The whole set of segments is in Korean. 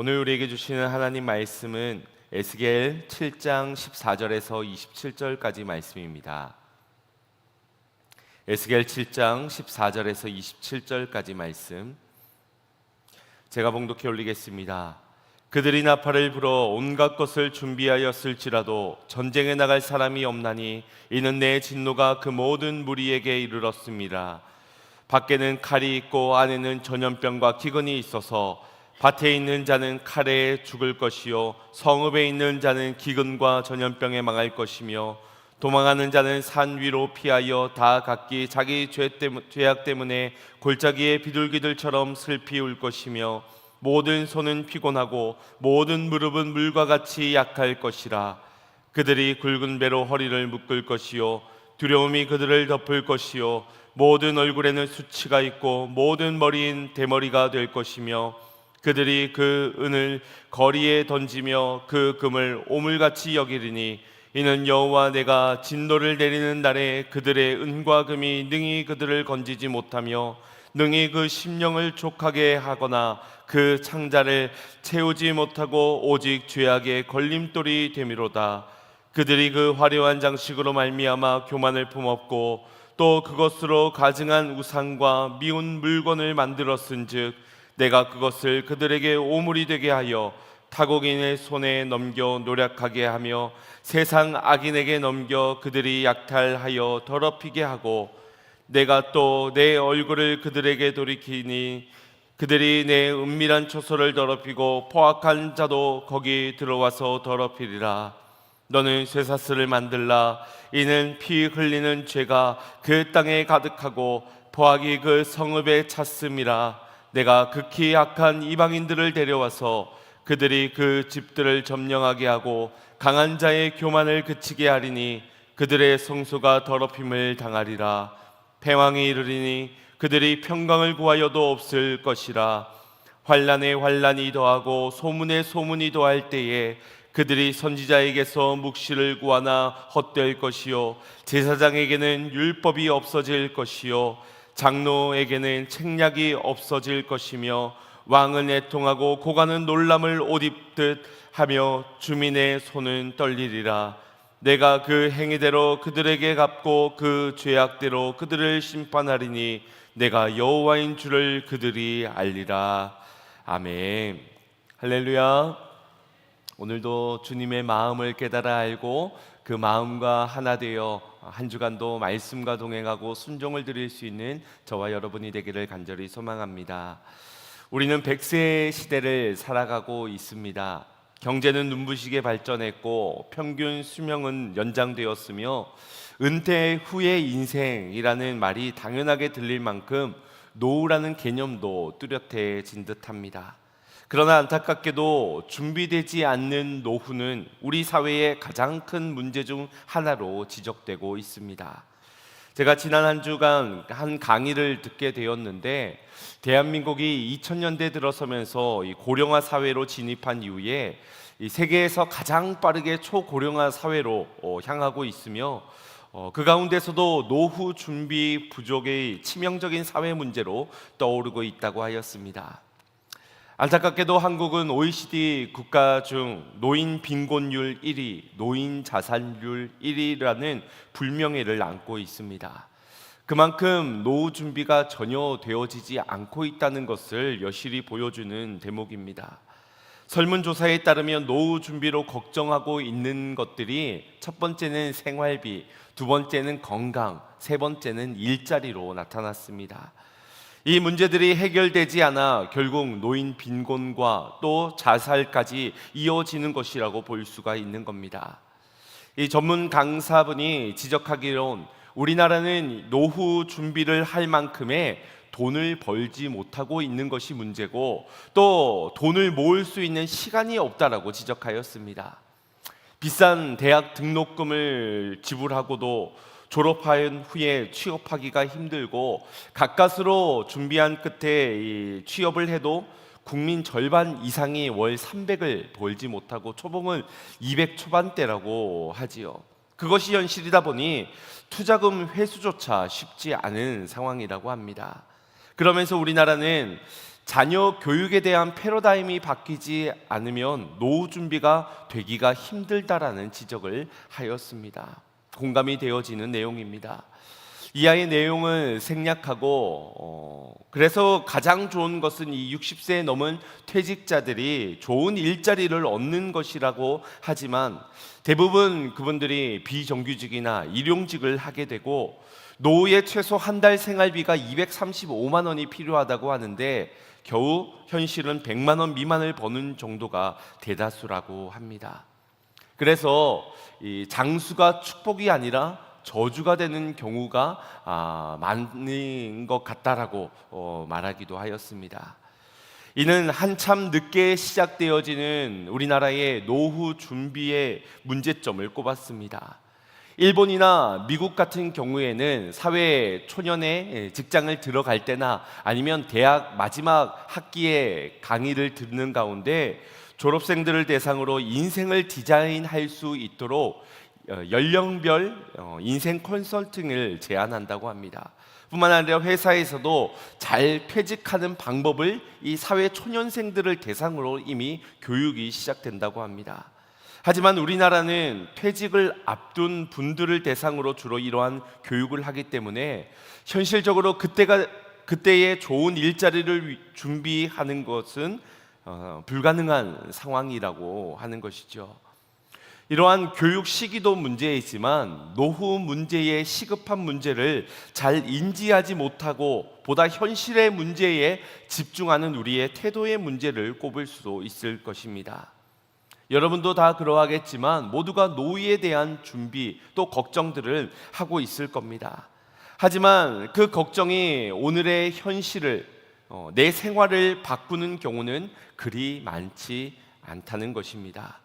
오늘 우리에게 주시는 하나님 말씀은 에스겔 7장 14절에서 27절까지 말씀입니다. 에스겔 7장 14절에서 27절까지 말씀 제가 봉독해 올리겠습니다. 그들이 나팔을 불어 온갖 것을 준비하였을지라도 전쟁에 나갈 사람이 없나니 이는 내 진노가 그 모든 무리에게 이르렀습니다. 밖에는 칼이 있고 안에는 전염병과 기근이 있어서 밭에 있는 자는 칼에 죽을 것이요 성읍에 있는 자는 기근과 전염병에 망할 것이며 도망하는 자는 산 위로 피하여 다 각기 자기 죄악 때문에 골짜기의 비둘기들처럼 슬피 울 것이며 모든 손은 피곤하고 모든 무릎은 물과 같이 약할 것이라. 그들이 굵은 배로 허리를 묶을 것이요 두려움이 그들을 덮을 것이요 모든 얼굴에는 수치가 있고 모든 머리인 대머리가 될 것이며 그들이 그 은을 거리에 던지며 그 금을 오물같이 여기리니 이는 여호와 내가 진노를 내리는 날에 그들의 은과 금이 능히 그들을 건지지 못하며 능히 그 심령을 족하게 하거나 그 창자를 채우지 못하고 오직 죄악의 걸림돌이 되미로다. 그들이 그 화려한 장식으로 말미암아 교만을 품었고 또 그것으로 가증한 우상과 미운 물건을 만들었은즉 내가 그것을 그들에게 오물이 되게 하여 타국인의 손에 넘겨 노략하게 하며 세상 악인에게 넘겨 그들이 약탈하여 더럽히게 하고 내가 또 내 얼굴을 그들에게 돌이키니 그들이 내 은밀한 처소를 더럽히고 포악한 자도 거기 들어와서 더럽히리라. 너는 쇠사슬을 만들라. 이는 피 흘리는 죄가 그 땅에 가득하고 포악이 그 성읍에 찼음이라. 내가 극히 악한 이방인들을 데려와서 그들이 그 집들을 점령하게 하고 강한 자의 교만을 그치게 하리니 그들의 성소가 더럽힘을 당하리라. 패왕이 이르리니 그들이 평강을 구하여도 없을 것이라. 환난에 환난이 더하고 소문에 소문이 더할 때에 그들이 선지자에게서 묵시를 구하나 헛될 것이요 제사장에게는 율법이 없어질 것이요 장로에게는 책략이 없어질 것이며 왕은 애통하고 고관은 놀람을 옷 입듯 하며 주민의 손은 떨리리라. 내가 그 행위대로 그들에게 갚고 그 죄악대로 그들을 심판하리니 내가 여호와인 줄을 그들이 알리라. 아멘. 할렐루야. 오늘도 주님의 마음을 깨달아 알고 그 마음과 하나 되어 한 주간도 말씀과 동행하고 순종을 드릴 수 있는 저와 여러분이 되기를 간절히 소망합니다. 우리는 100세 시대를 살아가고 있습니다. 경제는 눈부시게 발전했고 평균 수명은 연장되었으며 은퇴 후의 인생이라는 말이 당연하게 들릴 만큼 노후라는 개념도 뚜렷해진 듯합니다. 그러나 안타깝게도 준비되지 않는 노후는 우리 사회의 가장 큰 문제 중 하나로 지적되고 있습니다. 제가 지난 한 주간 한 강의를 듣게 되었는데 대한민국이 2000년대 들어서면서 이 고령화 사회로 진입한 이후에 이 세계에서 가장 빠르게 초고령화 사회로 향하고 있으며 그 가운데서도 노후 준비 부족의 치명적인 사회 문제로 떠오르고 있다고 하였습니다. 안타깝게도 한국은 OECD 국가 중 노인 빈곤율 1위, 노인 자살률 1위라는 불명예를 안고 있습니다. 그만큼 노후 준비가 전혀 되어지지 않고 있다는 것을 여실히 보여주는 대목입니다. 설문조사에 따르면 노후 준비로 걱정하고 있는 것들이 첫 번째는 생활비, 두 번째는 건강, 세 번째는 일자리로 나타났습니다. 이 문제들이 해결되지 않아 결국 노인 빈곤과 또 자살까지 이어지는 것이라고 볼 수가 있는 겁니다. 이 전문 강사분이 지적하기론 우리나라는 노후 준비를 할 만큼의 돈을 벌지 못하고 있는 것이 문제고 또 돈을 모을 수 있는 시간이 없다라고 지적하였습니다. 비싼 대학 등록금을 지불하고도 졸업한 후에 취업하기가 힘들고 가까스로 준비한 끝에 이 취업을 해도 국민 절반 이상이 월 300을 벌지 못하고 초봉은 200 초반대라고 하지요. 그것이 현실이다 보니 투자금 회수조차 쉽지 않은 상황이라고 합니다. 그러면서 우리나라는 자녀 교육에 대한 패러다임이 바뀌지 않으면 노후 준비가 되기가 힘들다라는 지적을 하였습니다. 공감이 되어지는 내용입니다. 이하의 내용을 생략하고 그래서 가장 좋은 것은 이 60세 넘은 퇴직자들이 좋은 일자리를 얻는 것이라고 하지만 대부분 그분들이 비정규직이나 일용직을 하게 되고 노후에 최소 한 달 생활비가 235만 원이 필요하다고 하는데 겨우 현실은 100만 원 미만을 버는 정도가 대다수라고 합니다. 그래서 이 장수가 축복이 아니라 저주가 되는 경우가 많은 것 같다라고 말하기도 하였습니다. 이는 한참 늦게 시작되어지는 우리나라의 노후 준비의 문제점을 꼽았습니다. 일본이나 미국 같은 경우에는 사회 초년에 직장을 들어갈 때나 아니면 대학 마지막 학기에 강의를 듣는 가운데 졸업생들을 대상으로 인생을 디자인할 수 있도록 연령별 인생 컨설팅을 제안한다고 합니다. 뿐만 아니라 회사에서도 잘 퇴직하는 방법을 이 사회 초년생들을 대상으로 이미 교육이 시작된다고 합니다. 하지만 우리나라는 퇴직을 앞둔 분들을 대상으로 주로 이러한 교육을 하기 때문에 현실적으로 그때의 좋은 일자리를 준비하는 것은 불가능한 상황이라고 하는 것이죠. 이러한 교육 시기도 문제이지만 노후 문제의 시급한 문제를 잘 인지하지 못하고 보다 현실의 문제에 집중하는 우리의 태도의 문제를 꼽을 수도 있을 것입니다. 여러분도 다 그러하겠지만 모두가 노후에 대한 준비 또 걱정들을 하고 있을 겁니다. 하지만 그 걱정이 오늘의 현실을 내 생활을 바꾸는 경우는 그리 많지 않다는 것입니다.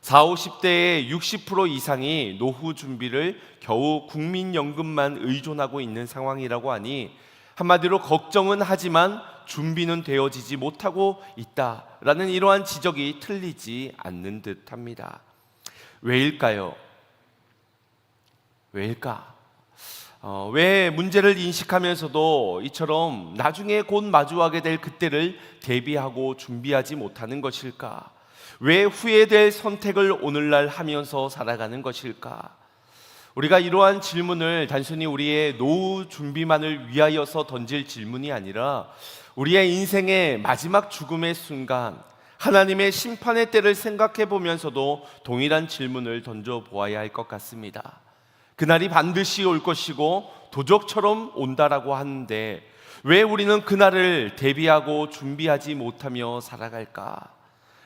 40, 50대의 60% 이상이 노후 준비를 겨우 국민연금만 의존하고 있는 상황이라고 하니 한마디로 걱정은 하지만 준비는 되어지지 못하고 있다라는 이러한 지적이 틀리지 않는 듯합니다. 왜일까요? 왜일까? 왜 문제를 인식하면서도 이처럼 나중에 곧 마주하게 될 그때를 대비하고 준비하지 못하는 것일까? 왜 후회될 선택을 오늘날 하면서 살아가는 것일까? 우리가 이러한 질문을 단순히 우리의 노후 준비만을 위하여서 던질 질문이 아니라 우리의 인생의 마지막 죽음의 순간 하나님의 심판의 때를 생각해 보면서도 동일한 질문을 던져 보아야 할 것 같습니다. 그날이 반드시 올 것이고 도적처럼 온다라고 하는데 왜 우리는 그날을 대비하고 준비하지 못하며 살아갈까?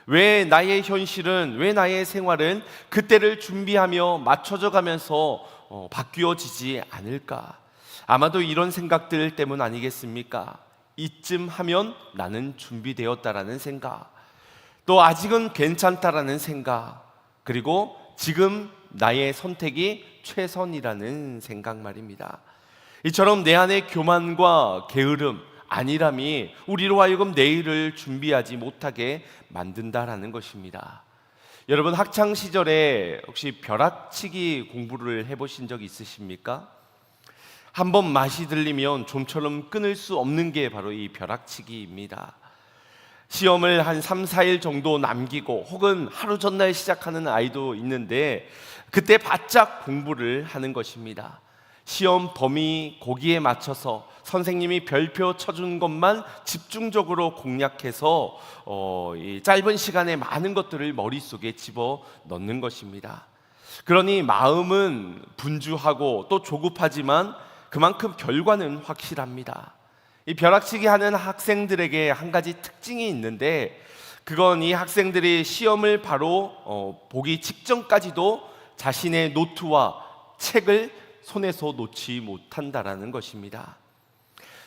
왜 나의 현실은, 왜 나의 생활은 그때를 준비하며 맞춰져 가면서 바뀌어지지 않을까? 아마도 이런 생각들 때문 아니겠습니까? 이쯤 하면 나는 준비되었다라는 생각, 또 아직은 괜찮다라는 생각, 그리고 지금 나의 선택이 최선이라는 생각 말입니다. 이처럼 내 안의 교만과 게으름, 안일함이 우리로 하여금 내일을 준비하지 못하게 만든다라는 것입니다. 여러분 학창 시절에 혹시 벼락치기 공부를 해보신 적 있으십니까? 한번 맛이 들리면 좀처럼 끊을 수 없는 게 바로 이 벼락치기입니다. 시험을 한 3, 4일 정도 남기고 혹은 하루 전날 시작하는 아이도 있는데 그때 바짝 공부를 하는 것입니다. 시험 범위 거기에 맞춰서 선생님이 별표 쳐준 것만 집중적으로 공략해서 이 짧은 시간에 많은 것들을 머릿속에 집어 넣는 것입니다. 그러니 마음은 분주하고 또 조급하지만 그만큼 결과는 확실합니다. 이 벼락치기 하는 학생들에게 한 가지 특징이 있는데 그건 이 학생들이 시험을 바로 보기 직전까지도 자신의 노트와 책을 손에서 놓지 못한다라는 것입니다.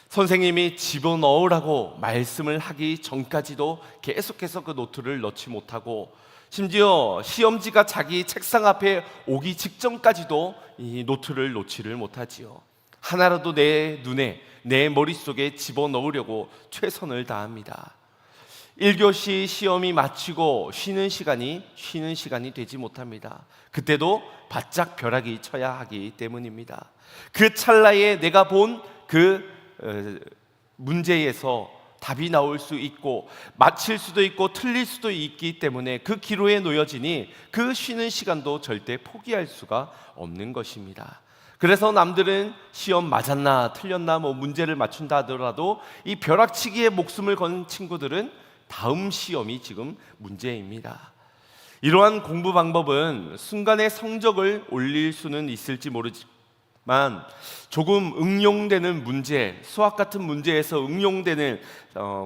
선생님이 집어넣으라고 말씀을 하기 전까지도 계속해서 그 노트를 넣지 못하고 심지어 시험지가 자기 책상 앞에 오기 직전까지도 이 노트를 놓지를 못하지요. 하나라도 내 눈에, 내 머릿속에 집어넣으려고 최선을 다합니다. 1교시 시험이 마치고 쉬는 시간이 되지 못합니다. 그때도 바짝 벼락이 쳐야 하기 때문입니다. 그 찰나에 내가 본 그 문제에서 답이 나올 수 있고 맞힐 수도 있고 틀릴 수도 있기 때문에 그 기로에 놓여지니 그 쉬는 시간도 절대 포기할 수가 없는 것입니다. 그래서 남들은 시험 맞았나 틀렸나 문제를 맞춘다 하더라도 이 벼락치기에 목숨을 건 친구들은 다음 시험이 지금 문제입니다. 이러한 공부 방법은 순간의 성적을 올릴 수는 있을지 모르지만 조금 응용되는 문제, 수학 같은 문제에서 응용되는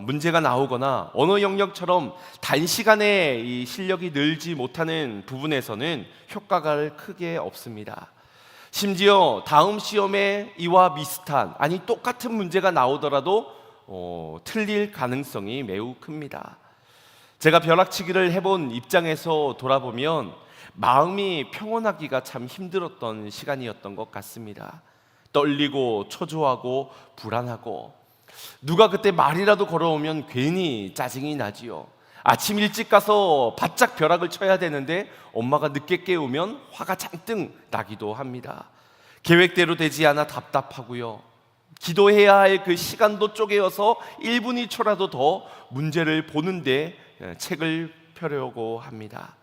문제가 나오거나 언어 영역처럼 단시간에 이 실력이 늘지 못하는 부분에서는 효과가 크게 없습니다. 심지어 다음 시험에 이와 비슷한 똑같은 문제가 나오더라도 틀릴 가능성이 매우 큽니다. 제가 벼락치기를 해본 입장에서 돌아보면 마음이 평온하기가 참 힘들었던 시간이었던 것 같습니다. 떨리고 초조하고 불안하고 누가 그때 말이라도 걸어오면 괜히 짜증이 나지요. 아침 일찍 가서 바짝 벼락을 쳐야 되는데 엄마가 늦게 깨우면 화가 잔뜩 나기도 합니다. 계획대로 되지 않아 답답하고요. 기도해야 할 그 시간도 쪼개어서 1분 1초라도 더 문제를 보는데 책을 펴려고 합니다.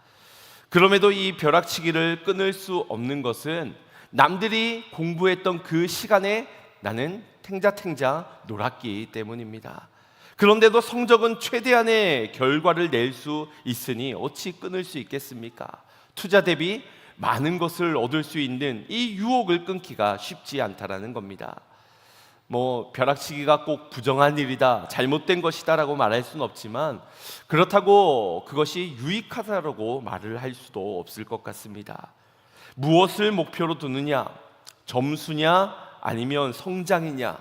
그럼에도 이 벼락치기를 끊을 수 없는 것은 남들이 공부했던 그 시간에 나는 탱자탱자 놀았기 때문입니다. 그런데도 성적은 최대한의 결과를 낼 수 있으니 어찌 끊을 수 있겠습니까? 투자 대비 많은 것을 얻을 수 있는 이 유혹을 끊기가 쉽지 않다라는 겁니다. 벼락치기가 꼭 부정한 일이다, 잘못된 것이다 라고 말할 수는 없지만 그렇다고 그것이 유익하다라고 말을 할 수도 없을 것 같습니다. 무엇을 목표로 두느냐, 점수냐 아니면 성장이냐,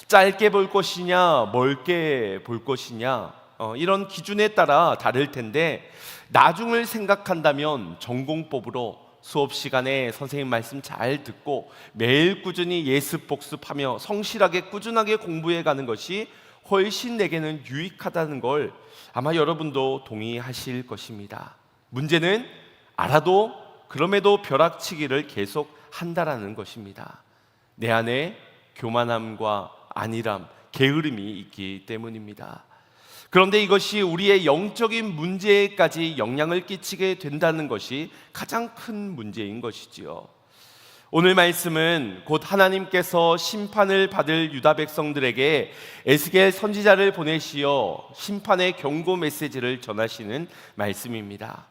짧게 볼 것이냐 멀게 볼 것이냐, 이런 기준에 따라 다를 텐데 나중을 생각한다면 전공법으로 수업 시간에 선생님 말씀 잘 듣고 매일 꾸준히 예습 복습하며 성실하게 꾸준하게 공부해 가는 것이 훨씬 내게는 유익하다는 걸 아마 여러분도 동의하실 것입니다. 문제는 알아도 그럼에도 벼락치기를 계속 한다라는 것입니다. 내 안에 교만함과 안일함, 게으름이 있기 때문입니다. 그런데 이것이 우리의 영적인 문제까지 영향을 끼치게 된다는 것이 가장 큰 문제인 것이지요. 오늘 말씀은 곧 하나님께서 심판을 받을 유다 백성들에게 에스겔 선지자를 보내시어 심판의 경고 메시지를 전하시는 말씀입니다.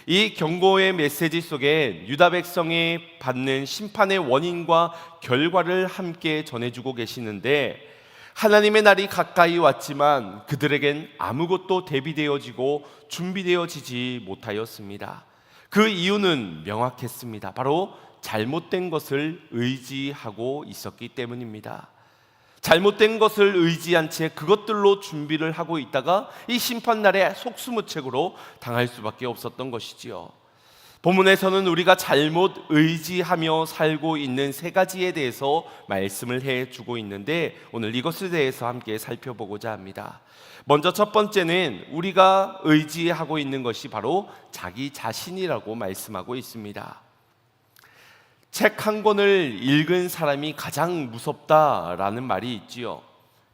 이 경고의 메시지 속에 유다 백성이 받는 심판의 원인과 결과를 함께 전해주고 계시는데 하나님의 날이 가까이 왔지만 그들에겐 아무것도 대비되어지고 준비되어지지 못하였습니다. 그 이유는 명확했습니다. 바로 잘못된 것을 의지하고 있었기 때문입니다. 잘못된 것을 의지한 채 그것들로 준비를 하고 있다가 이 심판날에 속수무책으로 당할 수밖에 없었던 것이지요. 본문에서는 우리가 잘못 의지하며 살고 있는 세 가지에 대해서 말씀을 해주고 있는데 오늘 이것에 대해서 함께 살펴보고자 합니다. 먼저 첫 번째는 우리가 의지하고 있는 것이 바로 자기 자신이라고 말씀하고 있습니다. 책 한 권을 읽은 사람이 가장 무섭다라는 말이 있지요.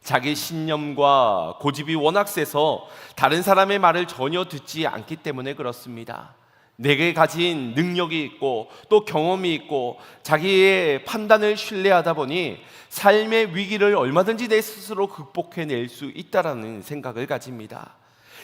자기 신념과 고집이 워낙 세서 다른 사람의 말을 전혀 듣지 않기 때문에 그렇습니다. 내게 가진 능력이 있고 또 경험이 있고 자기의 판단을 신뢰하다 보니 삶의 위기를 얼마든지 내 스스로 극복해낼 수 있다라는 생각을 가집니다.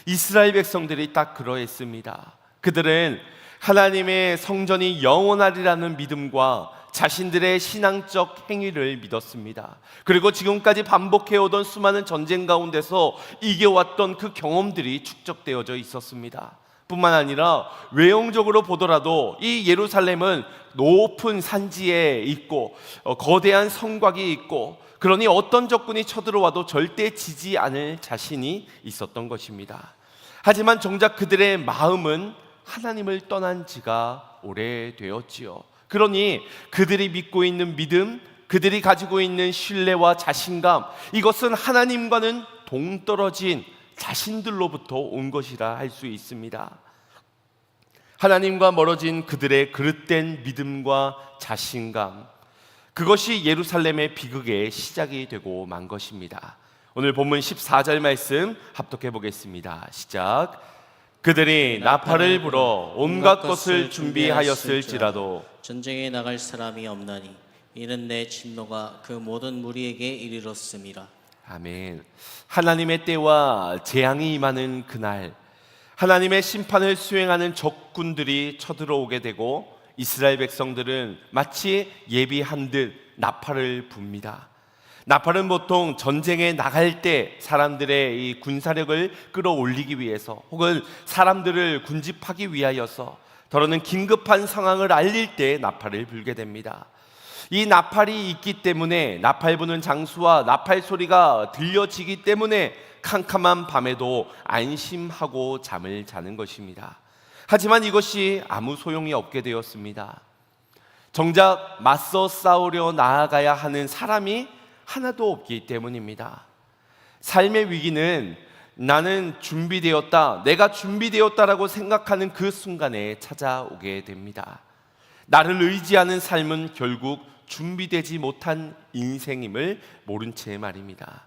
이스라엘 백성들이 딱 그러했습니다. 그들은 하나님의 성전이 영원하리라는 믿음과 자신들의 신앙적 행위를 믿었습니다. 그리고 지금까지 반복해오던 수많은 전쟁 가운데서 이겨왔던 그 경험들이 축적되어져 있었습니다. 뿐만 아니라 외형적으로 보더라도 이 예루살렘은 높은 산지에 있고 거대한 성곽이 있고 그러니 어떤 적군이 쳐들어와도 절대 지지 않을 자신이 있었던 것입니다. 하지만 정작 그들의 마음은 하나님을 떠난 지가 오래되었지요. 그러니 그들이 믿고 있는 믿음, 그들이 가지고 있는 신뢰와 자신감, 이것은 하나님과는 동떨어진 자신들로부터 온 것이라 할 수 있습니다. 하나님과 멀어진 그들의 그릇된 믿음과 자신감, 그것이 예루살렘의 비극의 시작이 되고 만 것입니다. 오늘 본문 14절 말씀 합독해 보겠습니다. 시작. 그들이 나팔을 불어 온갖 것을 준비하였을지라도 전쟁에 나갈 사람이 없나니 이는 내 진노가 그 모든 무리에게 이르렀음이라. 아멘. 하나님의 때와 재앙이 임하는 그날, 하나님의 심판을 수행하는 적군들이 쳐들어오게 되고 이스라엘 백성들은 마치 예비한 듯 나팔을 붑니다. 나팔은 보통 전쟁에 나갈 때 사람들의 이 군사력을 끌어올리기 위해서, 혹은 사람들을 군집하기 위하여서, 더러는 긴급한 상황을 알릴 때 나팔을 불게 됩니다. 이 나팔이 있기 때문에, 나팔 부는 장수와 나팔 소리가 들려지기 때문에 캄캄한 밤에도 안심하고 잠을 자는 것입니다. 하지만 이것이 아무 소용이 없게 되었습니다. 정작 맞서 싸우려 나아가야 하는 사람이 하나도 없기 때문입니다. 삶의 위기는 나는 준비되었다, 내가 준비되었다라고 생각하는 그 순간에 찾아오게 됩니다. 나를 의지하는 삶은 결국 준비되지 못한 인생임을 모른 채 말입니다.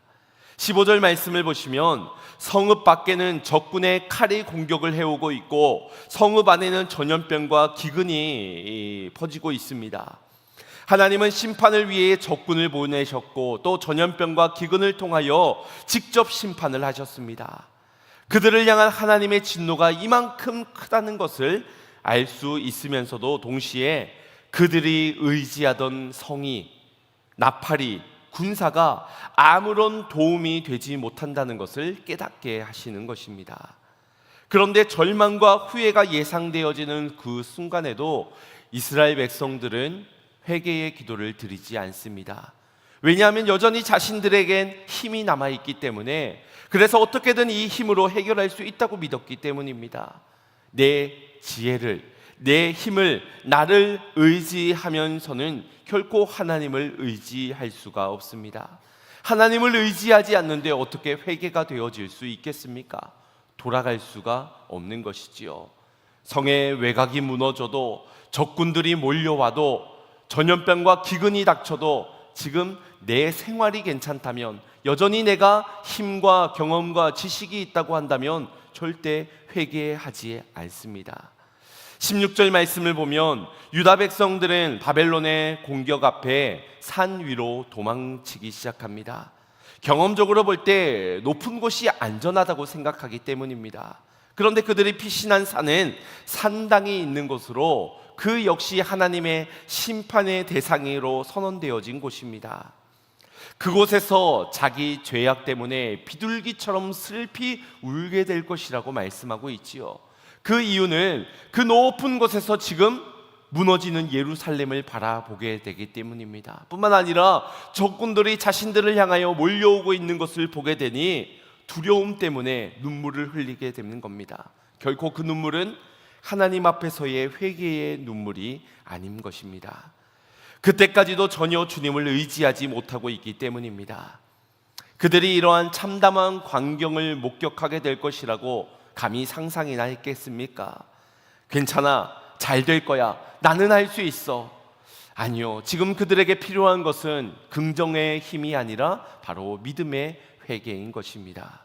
15절 말씀을 보시면 성읍 밖에는 적군의 칼이 공격을 해오고 있고 성읍 안에는 전염병과 기근이 퍼지고 있습니다. 하나님은 심판을 위해 적군을 보내셨고 또 전염병과 기근을 통하여 직접 심판을 하셨습니다. 그들을 향한 하나님의 진노가 이만큼 크다는 것을 알 수 있으면서도 동시에 그들이 의지하던 성이, 나팔이, 군사가 아무런 도움이 되지 못한다는 것을 깨닫게 하시는 것입니다. 그런데 절망과 후회가 예상되어지는 그 순간에도 이스라엘 백성들은 회개의 기도를 드리지 않습니다. 왜냐하면 여전히 자신들에겐 힘이 남아있기 때문에, 그래서 어떻게든 이 힘으로 해결할 수 있다고 믿었기 때문입니다. 내 지혜를, 내 힘을, 나를 의지하면서는 결코 하나님을 의지할 수가 없습니다. 하나님을 의지하지 않는데 어떻게 회개가 되어질 수 있겠습니까? 돌아갈 수가 없는 것이지요. 성의 외곽이 무너져도, 적군들이 몰려와도, 전염병과 기근이 닥쳐도 지금 내 생활이 괜찮다면, 여전히 내가 힘과 경험과 지식이 있다고 한다면 절대 회개하지 않습니다. 16절 말씀을 보면 유다 백성들은 바벨론의 공격 앞에 산 위로 도망치기 시작합니다. 경험적으로 볼 때 높은 곳이 안전하다고 생각하기 때문입니다. 그런데 그들이 피신한 산은 산당이 있는 곳으로, 그 역시 하나님의 심판의 대상으로 선언되어진 곳입니다. 그곳에서 자기 죄악 때문에 비둘기처럼 슬피 울게 될 것이라고 말씀하고 있지요. 그 이유는 그 높은 곳에서 지금 무너지는 예루살렘을 바라보게 되기 때문입니다. 뿐만 아니라 적군들이 자신들을 향하여 몰려오고 있는 것을 보게 되니 두려움 때문에 눈물을 흘리게 되는 겁니다. 결코 그 눈물은 하나님 앞에서의 회개의 눈물이 아닌 것입니다. 그때까지도 전혀 주님을 의지하지 못하고 있기 때문입니다. 그들이 이러한 참담한 광경을 목격하게 될 것이라고 감히 상상이나 했겠습니까? 괜찮아, 잘 될 거야, 나는 할 수 있어. 아니요, 지금 그들에게 필요한 것은 긍정의 힘이 아니라 바로 믿음의 회개인 것입니다.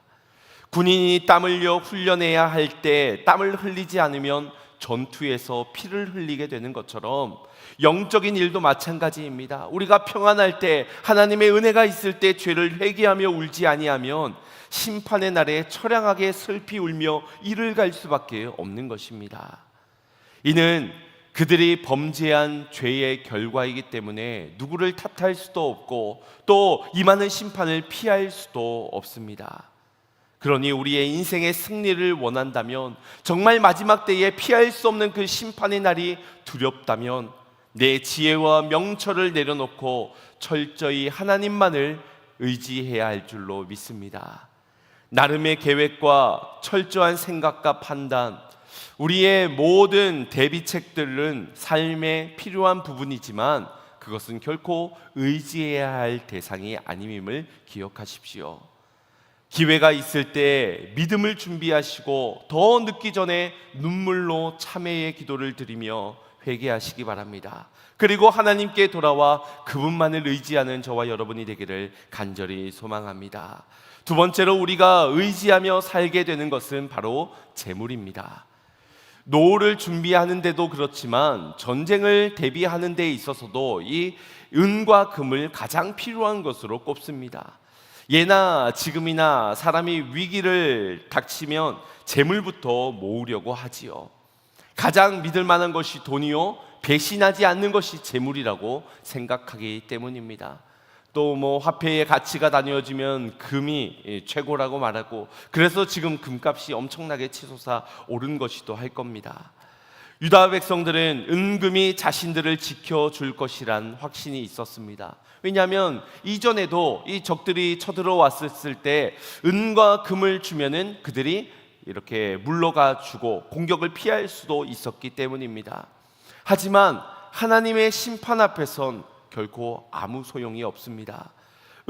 군인이 땀 흘려 훈련해야 할 때 땀을 흘리지 않으면 전투에서 피를 흘리게 되는 것처럼 영적인 일도 마찬가지입니다. 우리가 평안할 때, 하나님의 은혜가 있을 때 죄를 회개하며 울지 아니하면 심판의 날에 처량하게 슬피 울며 이를 갈 수밖에 없는 것입니다. 이는 그들이 범죄한 죄의 결과이기 때문에 누구를 탓할 수도 없고 또 임하는 심판을 피할 수도 없습니다. 그러니 우리의 인생의 승리를 원한다면, 정말 마지막 때에 피할 수 없는 그 심판의 날이 두렵다면 내 지혜와 명철을 내려놓고 철저히 하나님만을 의지해야 할 줄로 믿습니다. 나름의 계획과 철저한 생각과 판단, 우리의 모든 대비책들은 삶에 필요한 부분이지만 그것은 결코 의지해야 할 대상이 아님임을 기억하십시오. 기회가 있을 때 믿음을 준비하시고 더 늦기 전에 눈물로 참회의 기도를 드리며 회개하시기 바랍니다. 그리고 하나님께 돌아와 그분만을 의지하는 저와 여러분이 되기를 간절히 소망합니다. 두 번째로 우리가 의지하며 살게 되는 것은 바로 재물입니다. 노후를 준비하는 데도 그렇지만 전쟁을 대비하는 데 있어서도 이 은과 금을 가장 필요한 것으로 꼽습니다. 예나 지금이나 사람이 위기를 닥치면 재물부터 모으려고 하지요. 가장 믿을 만한 것이 돈이요, 배신하지 않는 것이 재물이라고 생각하기 때문입니다. 또 화폐의 가치가 나뉘어지면 금이 최고라고 말하고, 그래서 지금 금값이 엄청나게 치솟아 오른 것이도 할 겁니다. 유다 백성들은 은금이 자신들을 지켜줄 것이란 확신이 있었습니다. 왜냐하면 이전에도 이 적들이 쳐들어왔을 때 은과 금을 주면은 그들이 이렇게 물러가 주고 공격을 피할 수도 있었기 때문입니다. 하지만 하나님의 심판 앞에선 결코 아무 소용이 없습니다.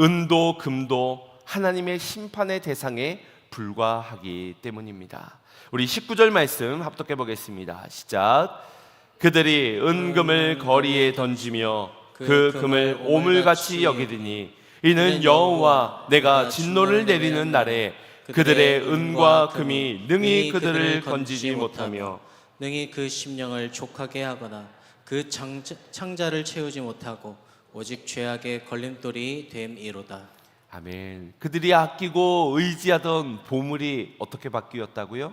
은도 금도 하나님의 심판의 대상에 불과하기 때문입니다. 우리 19절 말씀 합독해 보겠습니다. 시작. 그들이 은금을 거리에 던지며 그 금을 오물같이 여기더니 이는 여호와 내가 진노를 내리는 날에 그들의 은과 금이 능히 그들을 건지지 못하며 능히 그 심령을 족하게 하거나 그 창자를 채우지 못하고 오직 죄악의 걸림돌이 됨이로다. 아멘. 그들이 아끼고 의지하던 보물이 어떻게 바뀌었다고요?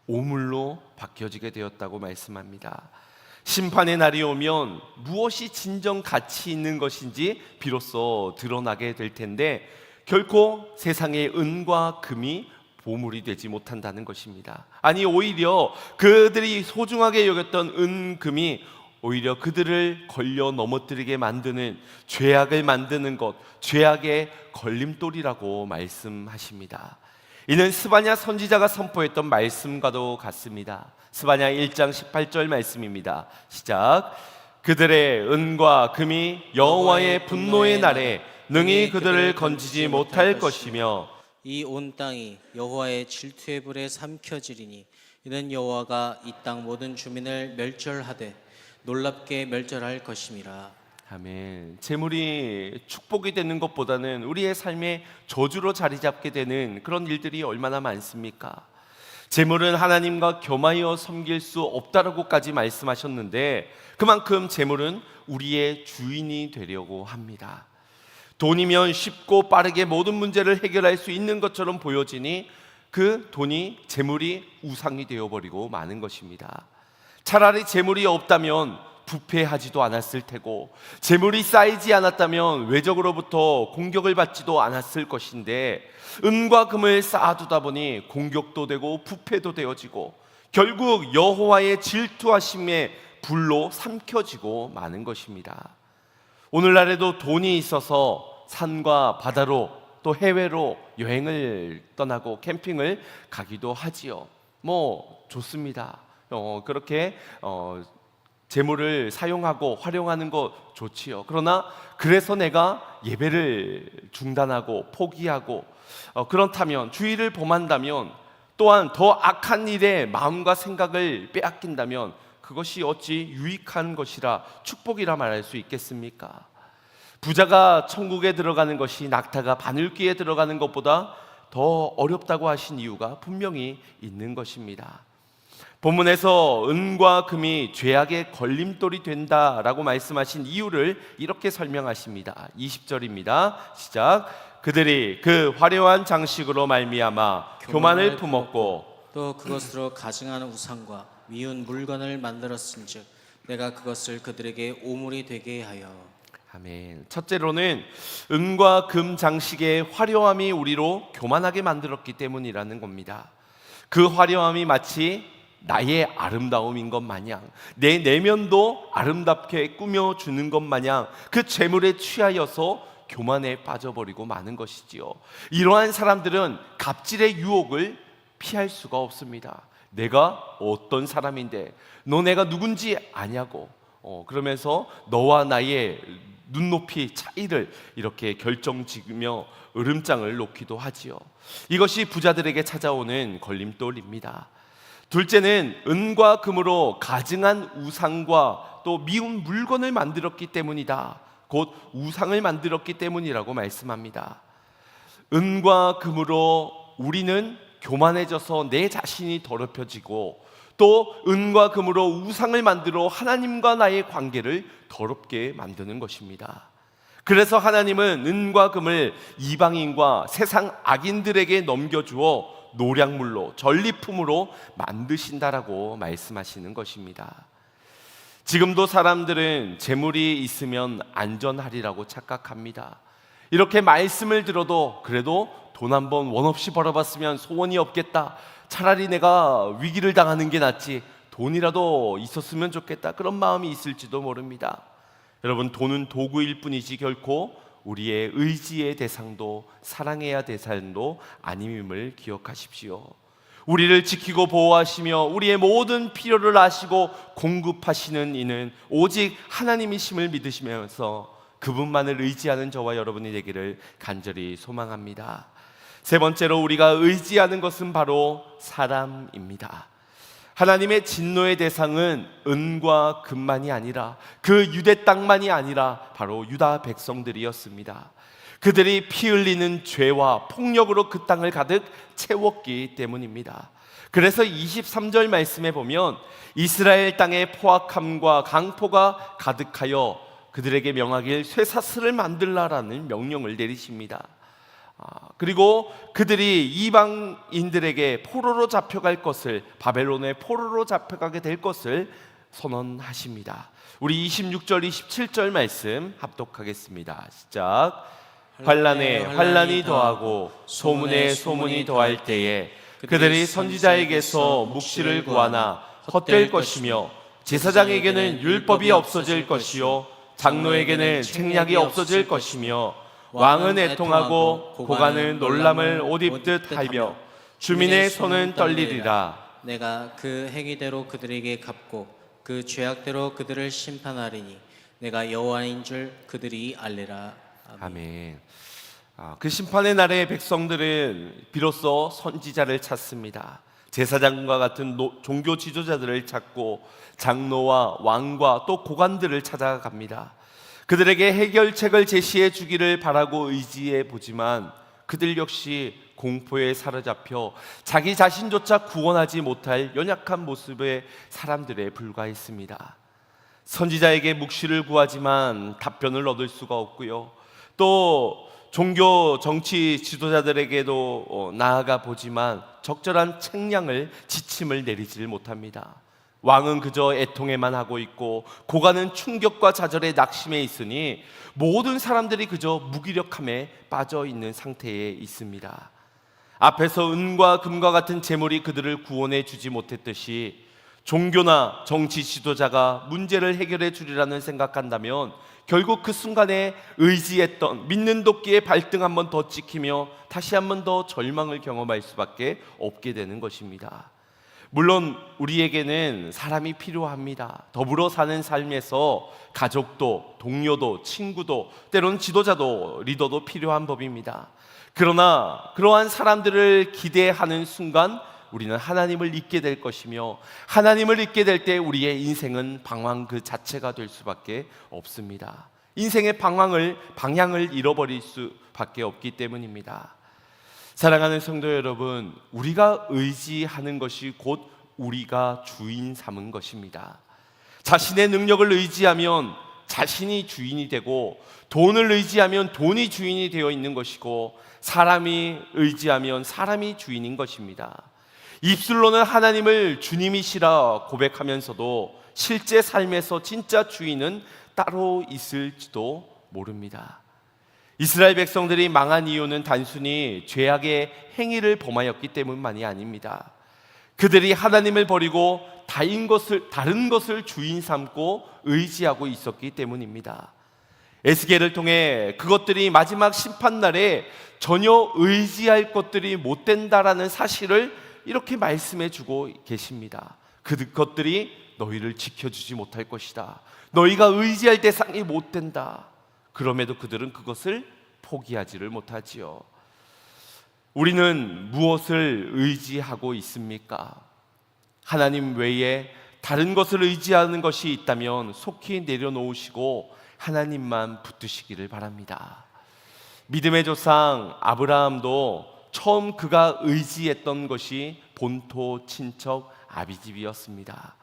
오물로 바뀌어지게 되었다고 말씀합니다. 심판의 날이 오면 무엇이 진정 가치 있는 것인지 비로소 드러나게 될 텐데 결코 세상의 은과 금이 보물이 되지 못한다는 것입니다. 아니, 오히려 그들이 소중하게 여겼던 은, 금이 오히려 그들을 걸려 넘어뜨리게 만드는, 죄악을 만드는 것, 죄악의 걸림돌이라고 말씀하십니다. 이는 스바냐 선지자가 선포했던 말씀과도 같습니다. 스바냐 1장 18절 말씀입니다. 시작. 그들의 은과 금이 여호와의 분노의 날에 능히 그들을 건지지 못할 것이며 이 온 땅이 여호와의 질투의 불에 삼켜지리니 이는 여호와가 이 땅 모든 주민을 멸절하되 놀랍게 멸절할 것임이라. 아멘. 재물이 축복이 되는 것보다는 우리의 삶에 저주로 자리 잡게 되는 그런 일들이 얼마나 많습니까? 재물은 하나님과 겸하여 섬길 수 없다라고까지 말씀하셨는데 그만큼 재물은 우리의 주인이 되려고 합니다. 돈이면 쉽고 빠르게 모든 문제를 해결할 수 있는 것처럼 보여지니 그 돈이, 재물이 우상이 되어버리고 마는 것입니다. 차라리 재물이 없다면 부패하지도 않았을 테고 재물이 쌓이지 않았다면 외적으로부터 공격을 받지도 않았을 것인데 은과 금을 쌓아두다 보니 공격도 되고 부패도 되어지고 결국 여호와의 질투하심의 불로 삼켜지고 마는 것입니다. 오늘날에도 돈이 있어서 산과 바다로 또 해외로 여행을 떠나고 캠핑을 가기도 하지요. 좋습니다. 그렇게 재물을 사용하고 활용하는 거 좋지요. 그러나 그래서 내가 예배를 중단하고 포기하고 그렇다면, 주의를 범한다면, 또한 더 악한 일에 마음과 생각을 빼앗긴다면 그것이 어찌 유익한 것이라 축복이라 말할 수 있겠습니까? 부자가 천국에 들어가는 것이 낙타가 바늘귀에 들어가는 것보다 더 어렵다고 하신 이유가 분명히 있는 것입니다. 본문에서 은과 금이 죄악의 걸림돌이 된다라고 말씀하신 이유를 이렇게 설명하십니다. 20절입니다. 시작. 그들이 그 화려한 장식으로 말미암아 교만을 품었고 또 그것으로 가증하는 우상과 미운 물건을 만들었은즉 내가 그것을 그들에게 오물이 되게 하여. 아멘. 첫째로는 은과 금 장식의 화려함이 우리로 교만하게 만들었기 때문이라는 겁니다. 그 화려함이 마치 나의 아름다움인 것 마냥, 내 내면도 아름답게 꾸며주는 것 마냥 그 재물에 취하여서 교만에 빠져버리고 마는 것이지요. 이러한 사람들은 갑질의 유혹을 피할 수가 없습니다. 내가 어떤 사람인데 너 내가 누군지 아냐고 그러면서 너와 나의 눈높이 차이를 이렇게 결정지으며 으름장을 놓기도 하지요. 이것이 부자들에게 찾아오는 걸림돌입니다. 둘째는 은과 금으로 가증한 우상과 또 미운 물건을 만들었기 때문이다. 곧 우상을 만들었기 때문이라고 말씀합니다. 은과 금으로 우리는 교만해져서 내 자신이 더럽혀지고, 또 은과 금으로 우상을 만들어 하나님과 나의 관계를 더럽게 만드는 것입니다. 그래서 하나님은 은과 금을 이방인과 세상 악인들에게 넘겨주어 노량물로, 전리품으로 만드신다라고 말씀하시는 것입니다. 지금도 사람들은 재물이 있으면 안전하리라고 착각합니다. 이렇게 말씀을 들어도 그래도 돈 한 번 원 없이 벌어봤으면 소원이 없겠다, 차라리 내가 위기를 당하는 게 낫지, 돈이라도 있었으면 좋겠다, 그런 마음이 있을지도 모릅니다. 여러분, 돈은 도구일 뿐이지 결코 우리의 의지의 대상도 사랑해야 대상도 아님임을 기억하십시오. 우리를 지키고 보호하시며 우리의 모든 필요를 아시고 공급하시는 이는 오직 하나님이심을 믿으시면서 그분만을 의지하는 저와 여러분이 되기를 간절히 소망합니다. 세 번째로 우리가 의지하는 것은 바로 사람입니다. 하나님의 진노의 대상은 은과 금만이 아니라, 그 유대 땅만이 아니라 바로 유다 백성들이었습니다. 그들이 피 흘리는 죄와 폭력으로 그 땅을 가득 채웠기 때문입니다. 그래서 23절 말씀에 보면 이스라엘 땅의 포악함과 강포가 가득하여 그들에게 명하길 쇠사슬을 만들라라는 명령을 내리십니다. 그리고 그들이 이방인들에게 포로로 잡혀갈 것을, 바벨론의 포로로 잡혀가게 될 것을 선언하십니다. 우리 26절 27절 말씀 합독하겠습니다. 시작. 환난에 환난이 더하고 소문에 소문이 더할 때에 그들이 선지자에게서 묵시를 구하나 헛될 것이며, 제사장에게는 율법이 없어질 것이요 장로에게는 책략이 없어질 것이며, 왕은 애통하고 고관은 놀람을 옷 입듯 하며 주민의 손은 떨리리라. 내가 그 행위대로 그들에게 갚고 그 죄악대로 그들을 심판하리니 내가 여호와인 줄 그들이 알리라. 아멘. 그 심판의 날에 백성들은 비로소 선지자를 찾습니다. 제사장과 같은 종교 지도자들을 찾고 장로와 왕과 또 고관들을 찾아갑니다. 그들에게 해결책을 제시해 주기를 바라고 의지해 보지만 그들 역시 공포에 사로잡혀 자기 자신조차 구원하지 못할 연약한 모습의 사람들에 불과했습니다. 선지자에게 묵시를 구하지만 답변을 얻을 수가 없고요, 또 종교 정치 지도자들에게도 나아가 보지만 적절한 책량을 지침을 내리지를 못합니다. 왕은 그저 애통에만 하고 있고 고관은 충격과 좌절에 낙심해 있으니 모든 사람들이 그저 무기력함에 빠져 있는 상태에 있습니다. 앞에서 은과 금과 같은 재물이 그들을 구원해 주지 못했듯이 종교나 정치 지도자가 문제를 해결해 주리라는 생각한다면 결국 그 순간에 의지했던 믿는 도끼의 발등 한 번 더 찍히며 다시 한 번 더 절망을 경험할 수밖에 없게 되는 것입니다. 물론 우리에게는 사람이 필요합니다. 더불어 사는 삶에서 가족도, 동료도, 친구도, 때로는 지도자도, 리더도 필요한 법입니다. 그러나 그러한 사람들을 기대하는 순간 우리는 하나님을 잊게 될 것이며, 하나님을 잊게 될 때 우리의 인생은 방황 그 자체가 될 수밖에 없습니다. 인생의 방향을 잃어버릴 수밖에 없기 때문입니다. 사랑하는 성도 여러분, 우리가 의지하는 것이 곧 우리가 주인 삼은 것입니다. 자신의 능력을 의지하면 자신이 주인이 되고, 돈을 의지하면 돈이 주인이 되어 있는 것이고, 사람이 의지하면 사람이 주인인 것입니다. 입술로는 하나님을 주님이시라 고백하면서도 실제 삶에서 진짜 주인은 따로 있을지도 모릅니다. 이스라엘 백성들이 망한 이유는 단순히 죄악의 행위를 범하였기 때문만이 아닙니다. 그들이 하나님을 버리고 다른 것을 주인 삼고 의지하고 있었기 때문입니다. 에스겔을 통해 그것들이 마지막 심판날에 전혀 의지할 것들이 못 된다라는 사실을 이렇게 말씀해 주고 계십니다. 그것들이 너희를 지켜주지 못할 것이다. 너희가 의지할 대상이 못 된다. 그럼에도 그들은 그것을 포기하지를 못하지요. 우리는 무엇을 의지하고 있습니까? 하나님 외에 다른 것을 의지하는 것이 있다면 속히 내려놓으시고 하나님만 붙드시기를 바랍니다. 믿음의 조상 아브라함도 처음 그가 의지했던 것이 본토 친척 아비집이었습니다.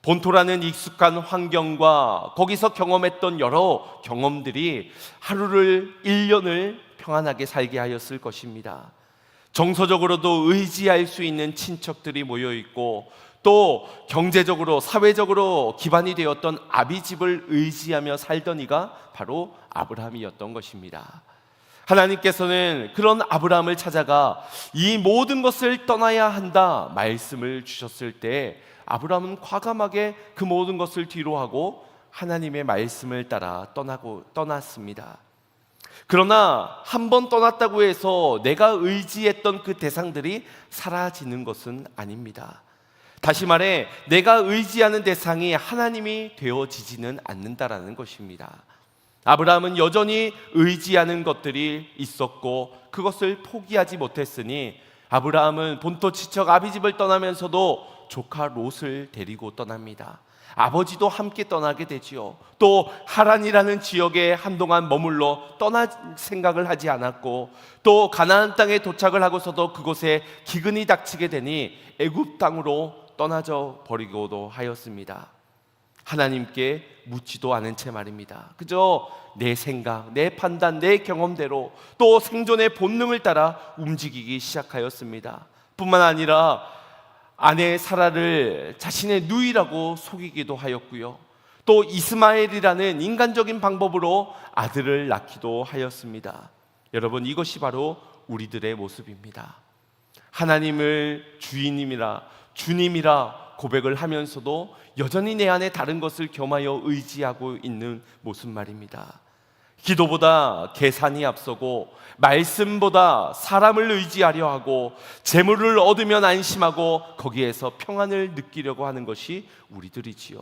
본토라는 익숙한 환경과 거기서 경험했던 여러 경험들이 하루를 1년을 평안하게 살게 하였을 것입니다. 정서적으로도 의지할 수 있는 친척들이 모여 있고 또 경제적으로 사회적으로 기반이 되었던 아비집을 의지하며 살던 이가 바로 아브라함이었던 것입니다. 하나님께서는 그런 아브라함을 찾아가 이 모든 것을 떠나야 한다 말씀을 주셨을 때 아브라함은 과감하게 그 모든 것을 뒤로하고 하나님의 말씀을 따라 떠났습니다. 그러나 한 번 떠났다고 해서 내가 의지했던 그 대상들이 사라지는 것은 아닙니다. 다시 말해 내가 의지하는 대상이 하나님이 되어지지는 않는다라는 것입니다. 아브라함은 여전히 의지하는 것들이 있었고 그것을 포기하지 못했으니 아브라함은 본토 친척 아비집을 떠나면서도 조카 롯을 데리고 떠납니다. 아버지도 함께 떠나게 되지요. 또 하란이라는 지역에 한동안 머물러 떠날 생각을 하지 않았고 또 가나안 땅에 도착을 하고서도 그곳에 기근이 닥치게 되니 애굽 땅으로 떠나져 버리고도 하였습니다. 하나님께 묻지도 않은 채 말입니다. 그저 내 생각, 내 판단, 내 경험대로 또 생존의 본능을 따라 움직이기 시작하였습니다. 뿐만 아니라 아내 사라를 자신의 누이라고 속이기도 하였고요. 또 이스마엘이라는 인간적인 방법으로 아들을 낳기도 하였습니다. 여러분, 이것이 바로 우리들의 모습입니다. 하나님을 주님이라 고백을 하면서도 여전히 내 안에 다른 것을 겸하여 의지하고 있는 모습 말입니다. 기도보다 계산이 앞서고 말씀보다 사람을 의지하려 하고 재물을 얻으면 안심하고 거기에서 평안을 느끼려고 하는 것이 우리들이지요.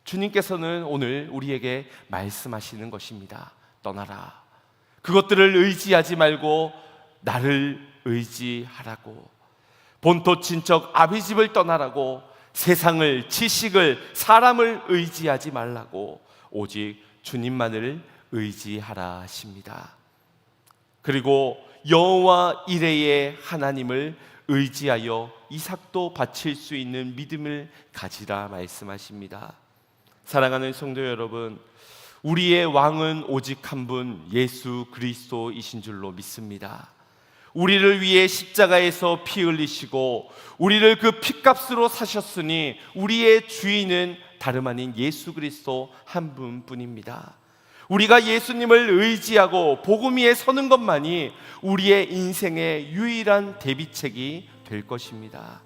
주님께서는 오늘 우리에게 말씀하시는 것입니다. 떠나라. 그것들을 의지하지 말고 나를 의지하라고. 본토 친척 아비집을 떠나라고. 세상을, 지식을, 사람을 의지하지 말라고. 오직 주님만을 의지하라 하십니다. 그리고 여호와 이레의 하나님을 의지하여 이삭도 바칠 수 있는 믿음을 가지라 말씀하십니다. 사랑하는 성도 여러분, 우리의 왕은 오직 한 분 예수 그리스도이신 줄로 믿습니다. 우리를 위해 십자가에서 피 흘리시고 우리를 그 피값으로 사셨으니 우리의 주인은 다름 아닌 예수 그리스도 한 분뿐입니다. 우리가 예수님을 의지하고 복음 위에 서는 것만이 우리의 인생의 유일한 대비책이 될 것입니다.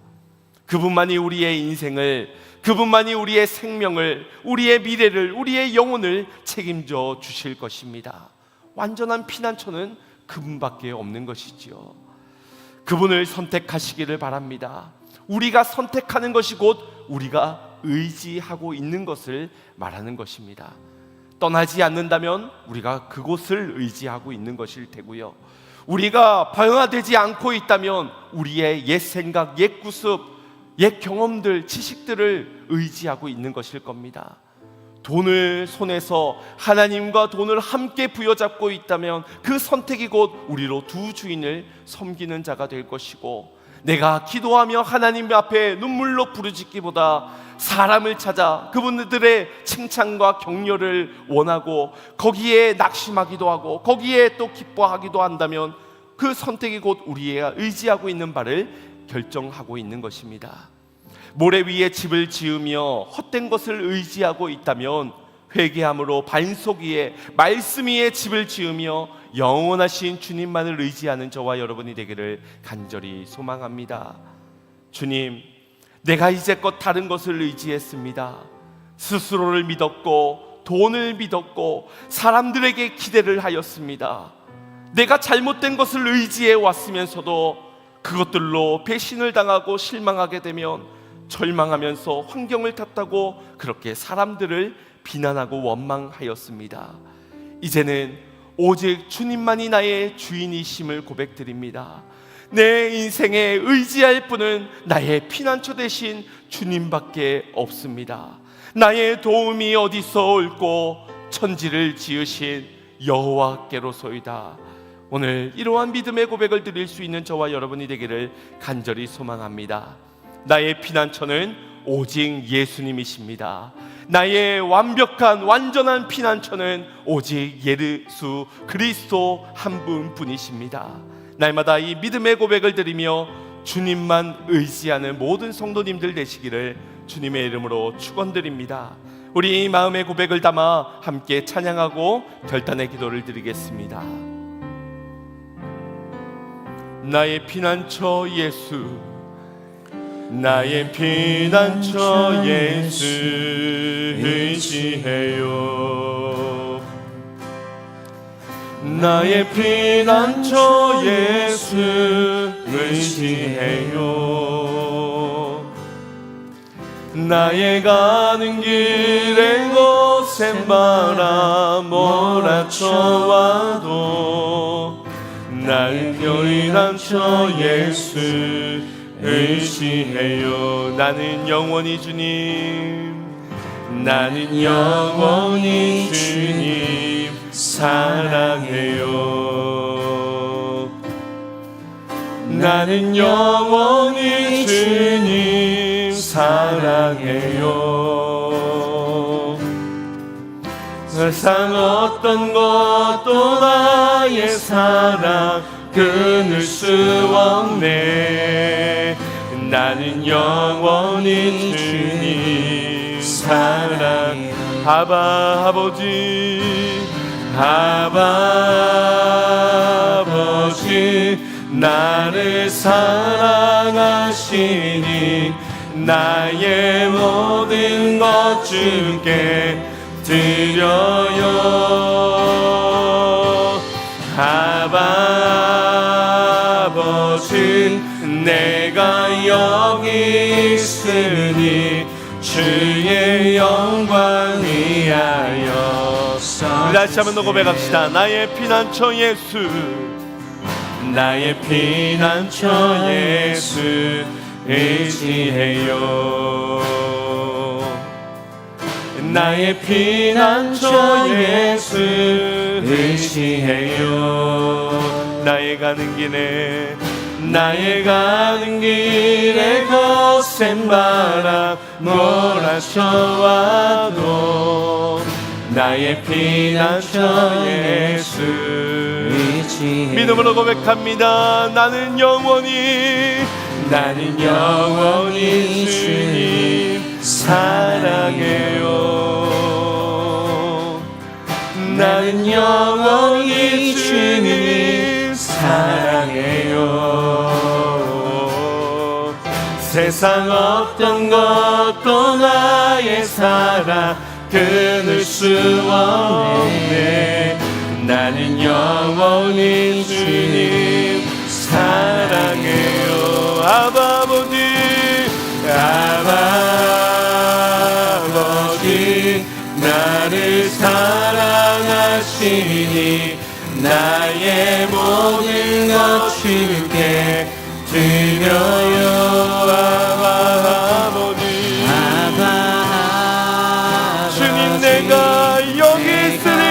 그분만이 우리의 인생을, 그분만이 우리의 생명을, 우리의 미래를, 우리의 영혼을 책임져 주실 것입니다. 완전한 피난처는 그분밖에 없는 것이지요. 그분을 선택하시기를 바랍니다. 우리가 선택하는 것이 곧 우리가 의지하고 있는 것을 말하는 것입니다. 떠나지 않는다면 우리가 그곳을 의지하고 있는 것일 테고요. 우리가 변화되지 않고 있다면 우리의 옛 생각, 옛 구습, 옛 경험들, 지식들을 의지하고 있는 것일 겁니다. 돈을 손에서 하나님과 돈을 함께 부여잡고 있다면 그 선택이 곧 우리로 두 주인을 섬기는 자가 될 것이고, 내가 기도하며 하나님 앞에 눈물로 부르짖기보다 사람을 찾아 그분들의 칭찬과 격려를 원하고 거기에 낙심하기도 하고 거기에 또 기뻐하기도 한다면 그 선택이 곧 우리가 의지하고 있는 바를 결정하고 있는 것입니다. 모래 위에 집을 지으며 헛된 것을 의지하고 있다면 회개함으로 반석 위에 말씀 위에 집을 지으며 영원하신 주님만을 의지하는 저와 여러분이 되기를 간절히 소망합니다. 주님, 내가 이제껏 다른 것을 의지했습니다. 스스로를 믿었고 돈을 믿었고 사람들에게 기대를 하였습니다. 내가 잘못된 것을 의지해 왔으면서도 그것들로 배신을 당하고 실망하게 되면 절망하면서 환경을 탓하고 그렇게 사람들을 비난하고 원망하였습니다. 이제는 오직 주님만이 나의 주인이심을 고백드립니다. 내 인생에 의지할 분은 나의 피난처 대신 주님밖에 없습니다. 나의 도움이 어디서 올꼬 천지를 지으신 여호와께로소이다. 오늘 이러한 믿음의 고백을 드릴 수 있는 저와 여러분이 되기를 간절히 소망합니다. 나의 피난처는 오직 예수님이십니다. 나의 완벽한 완전한 피난처는 오직 예수 그리스도 한 분뿐이십니다. 날마다 이 믿음의 고백을 드리며 주님만 의지하는 모든 성도님들 되시기를 주님의 이름으로 축원드립니다. 우리 이 마음의 고백을 담아 함께 찬양하고 결단의 기도를 드리겠습니다. 나의 피난처 예수, 나의 피난처 예수 의지해요. 나의 피난처 예수 의지해요. 나의 가는 길에 거센 바람 몰아쳐와도 나의 피난처 예수 의지해요. 나는 영원히 주님, 나는 영원히 주님 사랑해요. 나는 영원히 주님 사랑해요. 세상 어떤 것도 나의 사랑 끊을 수 없네. 나는 영원히 주님 사랑. 아바 아버지, 아바 아버지, 나를 사랑하시니 나의 모든 것 주께 드려요. 아바 아버지, 내가 여기 있으니 주의 영광 위하여. 다시 한번 더 고백합시다. 나의 피난처 예수, 나의 피난처 예수 의지해요. 나의 피난처 예수 의지해요. 나의 가는 길에, 나의 가는 길에 거센 바람 몰아쳐와도 나의 피난처 예수 의지해요. 믿음으로 고백합니다. 나는 영원히, 나는 영원히 주님 사랑해요. 나는 영원히 주님 사랑해요. 세상 어떤 것도 나의 사랑 끊을 수 없네. 나는 영원히 주님 사랑해요. 아바 아버지, 아바 아버지, 나를 사랑하시니 나의 모든 것 주께 드려요. 아바 아버지, 아바 아버지, 주님 내가 여기 있으니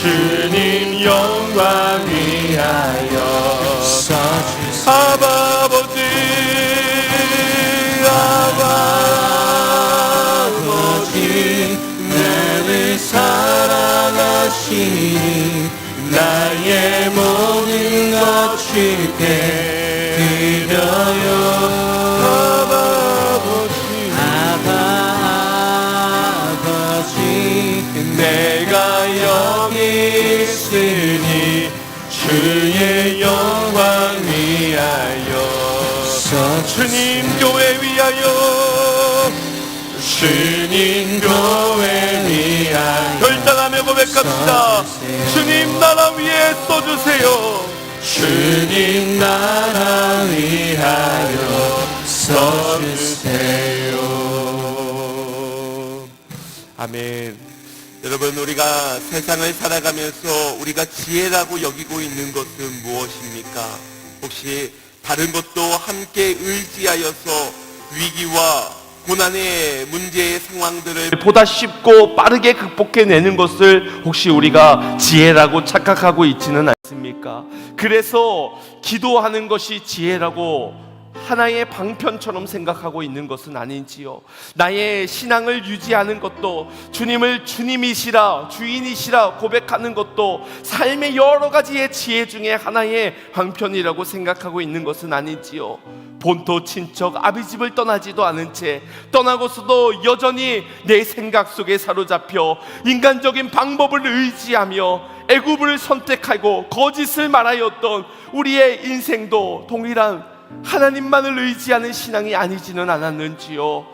주님 영광 위하여 써주세요. 아바 아버지, 아바 아버지, 나를 사랑하시니 나의 모든 것 주께 드려요. 아바 아버지, 아바 아버지, 내가 여기 있으니 주의 영광 위하여 주님 교회 위하여, 주님 교회 위하여 결단하며 고백합시다. 주님 나라 위에 써주세요. 주님 나라 위하여 써주세요. 아멘. 여러분, 우리가 세상을 살아가면서 우리가 지혜라고 여기고 있는 것은 무엇입니까? 혹시 다른 것도 함께 의지하여서 위기와 고난의 문제의 상황들을 보다 쉽고 빠르게 극복해내는 것을 혹시 우리가 지혜라고 착각하고 있지는 않습니까? 그래서 기도하는 것이 지혜라고 하나의 방편처럼 생각하고 있는 것은 아닌지요. 나의 신앙을 유지하는 것도, 주님을 주님이시라 주인이시라 고백하는 것도 삶의 여러 가지의 지혜 중에 하나의 방편이라고 생각하고 있는 것은 아닌지요. 본토 친척 아비집을 떠나지도 않은 채, 떠나고서도 여전히 내 생각 속에 사로잡혀 인간적인 방법을 의지하며 애굽을 선택하고 거짓을 말하였던 우리의 인생도 동일한 하나님만을 의지하는 신앙이 아니지는 않았는지요.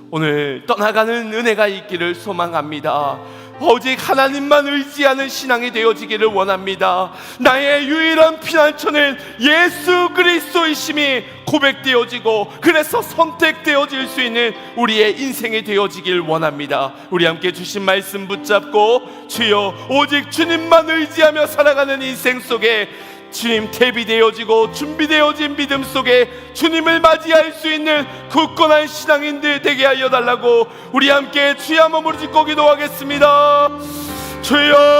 오늘 떠나가는 은혜가 있기를 소망합니다. 오직 하나님만 의지하는 신앙이 되어지기를 원합니다. 나의 유일한 피난처는 예수 그리스도이심이 고백되어지고, 그래서 선택되어질 수 있는 우리의 인생이 되어지길 원합니다. 우리 함께 주신 말씀 붙잡고, 주여 오직 주님만 의지하며 살아가는 인생 속에 주님 대비되어지고 준비되어진 믿음 속에 주님을 맞이할 수 있는 굳건한 신앙인들 되게 하여 달라고 우리 함께 주여 한번 부르짖고 기도하겠습니다. 주여